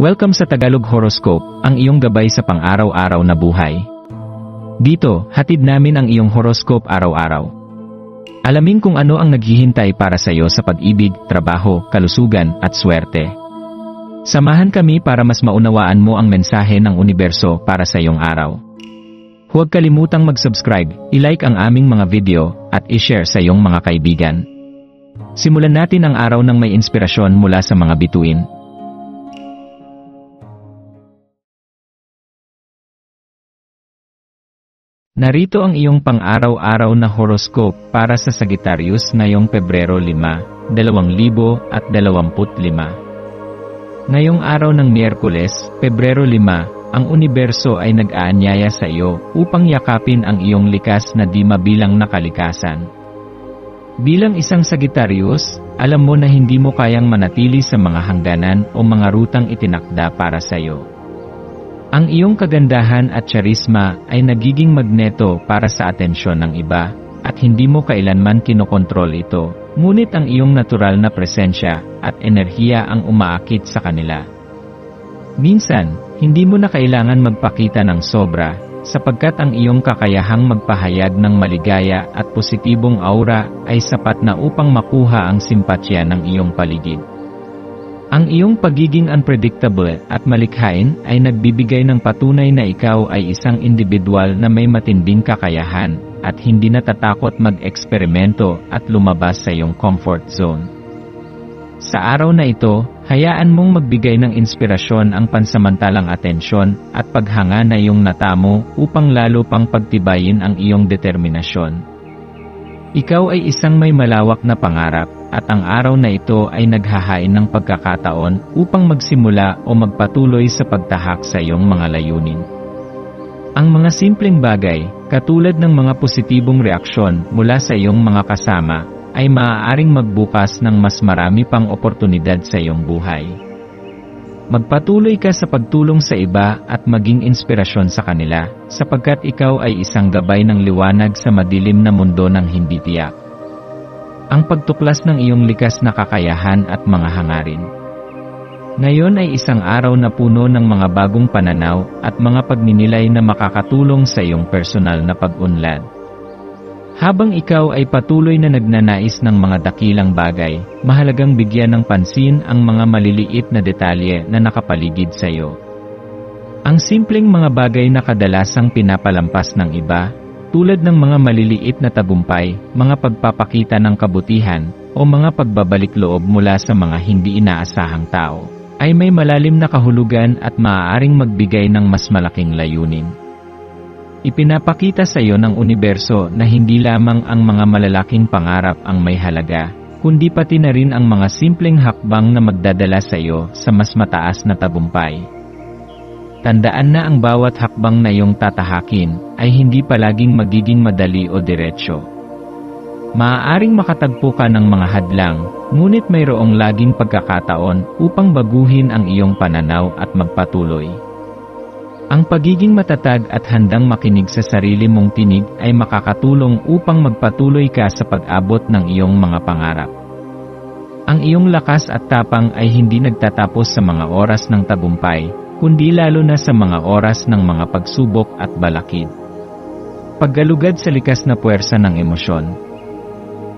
Welcome sa Tagalog Horoscope, ang iyong gabay sa pang-araw-araw na buhay. Dito, hatid namin ang iyong horoscope araw-araw. Alamin kung ano ang naghihintay para sa iyo sa pag-ibig, trabaho, kalusugan, at swerte. Samahan kami para mas maunawaan mo ang mensahe ng universo para sa iyong araw. Huwag kalimutang mag-subscribe, i-like ang aming mga video, at i-share sa iyong mga kaibigan. Simulan natin ang araw ng may inspirasyon mula sa mga bituin. Narito ang iyong pang-araw-araw na horoscope para sa Sagittarius ngayong Pebrero 5, 2025. Ngayong araw ng Miyerkules, Pebrero 5, ang universo ay nag-aanyaya sa iyo upang yakapin ang iyong likas na di mabilang na kalikasan. Bilang isang Sagittarius, alam mo na hindi mo kayang manatili sa mga hangganan o mga rutang itinakda para sa iyo. Ang iyong kagandahan at charisma ay nagiging magneto para sa atensyon ng iba, at hindi mo kailanman kinokontrol ito, ngunit ang iyong natural na presensya at enerhiya ang umaakit sa kanila. Minsan, hindi mo na kailangan magpakita ng sobra, sapagkat ang iyong kakayahang magpahayag ng maligaya at positibong aura ay sapat na upang makuha ang simpatya ng iyong paligid. Ang iyong pagiging unpredictable at malikhain ay nagbibigay ng patunay na ikaw ay isang individual na may matinding kakayahan at hindi natatakot mag-eksperimento at lumabas sa iyong comfort zone. Sa araw na ito, hayaan mong magbigay ng inspirasyon ang pansamantalang atensyon at paghanga na iyong natamo upang lalo pang pagtibayin ang iyong determinasyon. Ikaw ay isang may malawak na pangarap, at ang araw na ito ay naghahain ng pagkakataon upang magsimula o magpatuloy sa pagtahak sa iyong mga layunin. Ang mga simpleng bagay, katulad ng mga positibong reaksyon mula sa iyong mga kasama, ay maaaring magbukas ng mas marami pang oportunidad sa iyong buhay. Magpatuloy ka sa pagtulong sa iba at maging inspirasyon sa kanila, sapagkat ikaw ay isang gabay ng liwanag sa madilim na mundo ng hindi tiyak. Ang pagtuklas ng iyong likas na kakayahan at mga hangarin. Ngayon ay isang araw na puno ng mga bagong pananaw at mga pagninilay na makakatulong sa iyong personal na pag-unlad. Habang ikaw ay patuloy na nagnanais ng mga dakilang bagay, mahalagang bigyan ng pansin ang mga maliliit na detalye na nakapaligid sa iyo. Ang simpleng mga bagay na kadalasang pinapalampas ng iba, tulad ng mga maliliit na tagumpay, mga pagpapakita ng kabutihan, o mga pagbabalik loob mula sa mga hindi inaasahang tao, ay may malalim na kahulugan at maaaring magbigay ng mas malaking layunin. Ipinapakita sa iyo ng universo na hindi lamang ang mga malalaking pangarap ang may halaga, kundi pati na rin ang mga simpleng hakbang na magdadala sa iyo sa mas mataas na tagumpay. Tandaan na ang bawat hakbang na iyong tatahakin ay hindi palaging magiging madali o diretsyo. Maaaring makatagpo ka ng mga hadlang, ngunit mayroong laging pagkakataon upang baguhin ang iyong pananaw at magpatuloy. Ang pagiging matatag at handang makinig sa sarili mong tinig ay makakatulong upang magpatuloy ka sa pag-abot ng iyong mga pangarap. Ang iyong lakas at tapang ay hindi nagtatapos sa mga oras ng tagumpay, kundi lalo na sa mga oras ng mga pagsubok at balakid. Paggalugad sa likas na puwersa ng emosyon.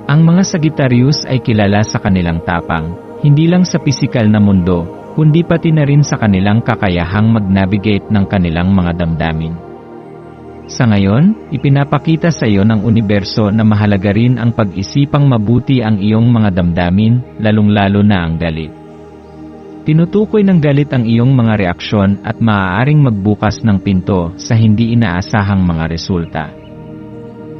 Ang mga Sagittarius ay kilala sa kanilang tapang, hindi lang sa pisikal na mundo, kundi pati na rin sa kanilang kakayahang mag-navigate ng kanilang mga damdamin. Sa ngayon, ipinapakita sa iyo ng universo na mahalaga rin ang pag-isipang mabuti ang iyong mga damdamin, lalong-lalo na ang galit. Tinutukoy ng galit ang iyong mga reaksyon at maaaring magbukas ng pinto sa hindi inaasahang mga resulta.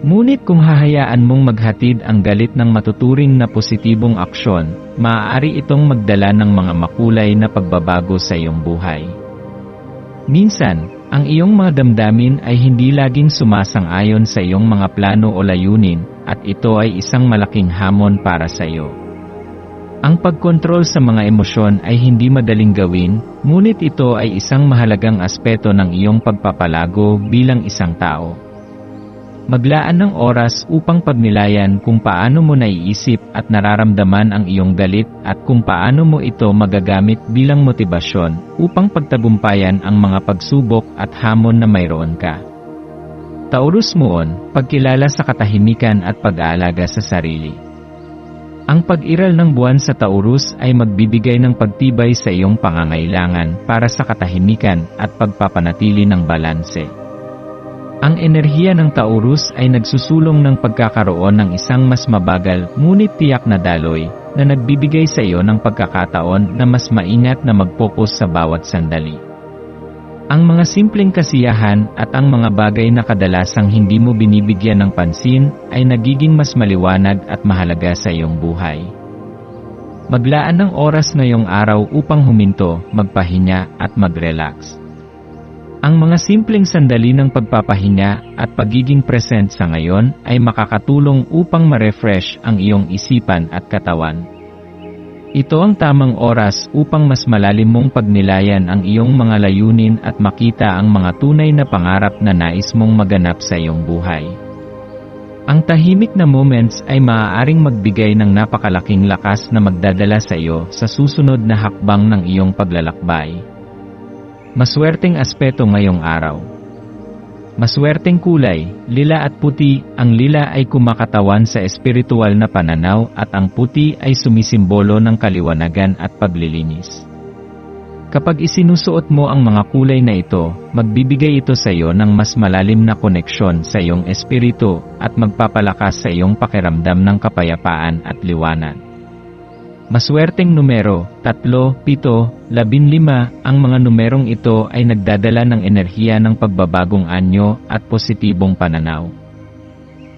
Ngunit kung hahayaan mong maghatid ang galit ng matuturing na positibong aksyon, maaari itong magdala ng mga makulay na pagbabago sa iyong buhay. Minsan, ang iyong mga damdamin ay hindi laging sumasang-ayon sa iyong mga plano o layunin, at ito ay isang malaking hamon para sa iyo. Ang pagkontrol sa mga emosyon ay hindi madaling gawin, ngunit ito ay isang mahalagang aspeto ng iyong pagpapalago bilang isang tao. Maglaan ng oras upang pagnilayan kung paano mo naiisip at nararamdaman ang iyong galit at kung paano mo ito magagamit bilang motibasyon upang pagtagumpayan ang mga pagsubok at hamon na mayroon ka. Taurus Moon, pagkilala sa katahimikan at pag-aalaga sa sarili. Ang pag-iral ng buwan sa Taurus ay magbibigay ng pagtibay sa iyong pangangailangan para sa katahimikan at pagpapanatili ng balanse. Ang enerhiya ng Taurus ay nagsusulong ng pagkakaroon ng isang mas mabagal ngunit tiyak na daloy na nagbibigay sa iyo ng pagkakataon na mas maingat na mag-focus sa bawat sandali. Ang mga simpleng kasiyahan at ang mga bagay na kadalasang hindi mo binibigyan ng pansin ay nagiging mas maliwanag at mahalaga sa iyong buhay. Maglaan ng oras ngayong araw upang huminto, magpahinga at mag-relax. Ang mga simpleng sandali ng pagpapahinga at pagiging present sa ngayon ay makakatulong upang ma-refresh ang iyong isipan at katawan. Ito ang tamang oras upang mas malalim mong pagnilayan ang iyong mga layunin at makita ang mga tunay na pangarap na nais mong maganap sa iyong buhay. Ang tahimik na moments ay maaaring magbigay ng napakalaking lakas na magdadala sa iyo sa susunod na hakbang ng iyong paglalakbay. Maswerteng aspeto ngayong araw. Maswerteng kulay, lila at puti. Ang lila ay kumakatawan sa espiritual na pananaw at ang puti ay sumisimbolo ng kaliwanagan at paglilinis. Kapag isinusuot mo ang mga kulay na ito, magbibigay ito sa iyo ng mas malalim na koneksyon sa iyong espiritu at magpapalakas sa iyong pakiramdam ng kapayapaan at liwanag. Maswerteng numero, 3, 7, 15. Ang mga numerong ito ay nagdadala ng enerhiya ng pagbabagong anyo at positibong pananaw.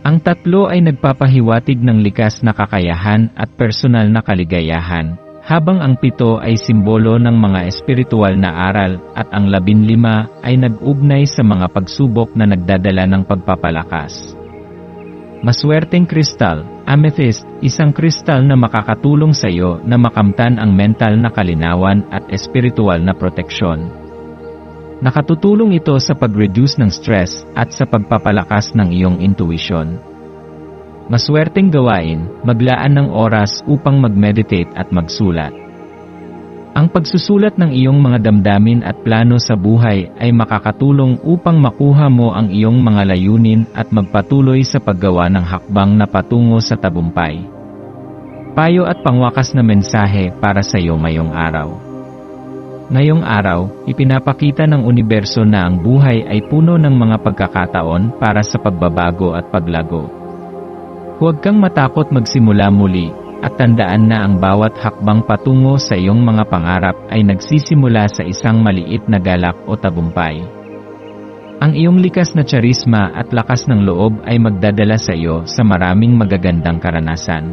Ang 3 ay nagpapahiwatig ng likas na kakayahan at personal na kaligayahan, habang ang 7 ay simbolo ng mga espiritual na aral at ang 15 ay nag-ugnay sa mga pagsubok na nagdadala ng pagpapalakas. Maswerteng kristal, amethyst, isang kristal na makakatulong sa iyo na makamtan ang mental na kalinawan at espiritual na proteksyon. Nakatutulong ito sa pag-reduce ng stress at sa pagpapalakas ng iyong intuition. Maswerteng gawain, maglaan ng oras upang mag-meditate at magsulat. Ang pagsusulat ng iyong mga damdamin at plano sa buhay ay makakatulong upang makuha mo ang iyong mga layunin at magpatuloy sa paggawa ng hakbang na patungo sa tagumpay. Payo at pangwakas na mensahe para sa iyo ngayong araw. Ngayong araw, ipinapakita ng universo na ang buhay ay puno ng mga pagkakataon para sa pagbabago at paglago. Huwag kang matakot magsimula muli. At tandaan na ang bawat hakbang patungo sa iyong mga pangarap ay nagsisimula sa isang maliit na galak o tagumpay. Ang iyong likas na tsarisma at lakas ng loob ay magdadala sa iyo sa maraming magagandang karanasan.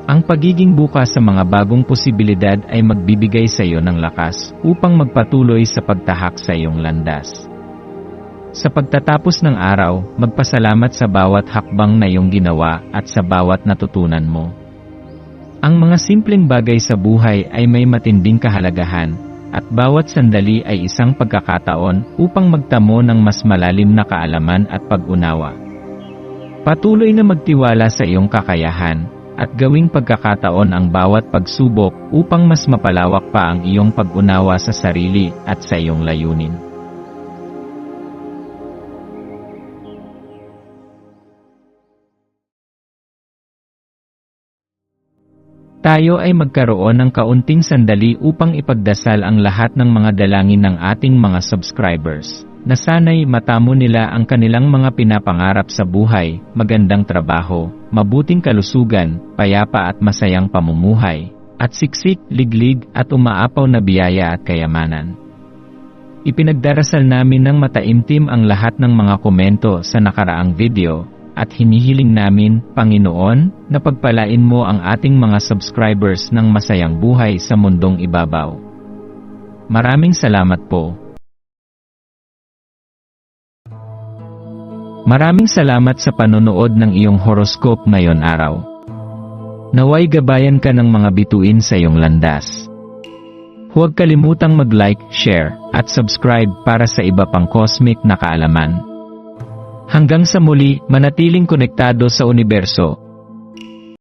Ang pagiging bukas sa mga bagong posibilidad ay magbibigay sa iyo ng lakas upang magpatuloy sa pagtahak sa iyong landas. Sa pagtatapos ng araw, magpasalamat sa bawat hakbang na iyong ginawa at sa bawat natutunan mo. Ang mga simpleng bagay sa buhay ay may matinding kahalagahan, at bawat sandali ay isang pagkakataon upang magtamo ng mas malalim na kaalaman at pag-unawa. Patuloy na magtiwala sa iyong kakayahan, at gawing pagkakataon ang bawat pagsubok upang mas mapalawak pa ang iyong pag-unawa sa sarili at sa iyong layunin. Tayo ay magkaroon ng kaunting sandali upang ipagdasal ang lahat ng mga dalangin ng ating mga subscribers, na sana'y matamo nila ang kanilang mga pinapangarap sa buhay, magandang trabaho, mabuting kalusugan, payapa at masayang pamumuhay, at siksik, liglig at umaapaw na biyaya at kayamanan. Ipinagdarasal namin ng mataimtim ang lahat ng mga komento sa nakaraang video, at hinihiling namin, Panginoon, na pagpalain mo ang ating mga subscribers ng masayang buhay sa mundong ibabaw. Maraming salamat po. Maraming salamat sa panonood ng iyong horoscope ngayon araw. Naway gabayan ka ng mga bituin sa iyong landas. Huwag kalimutang mag-like, share, at subscribe para sa iba pang cosmic na kaalaman. Hanggang sa muli, manatiling konektado sa universo.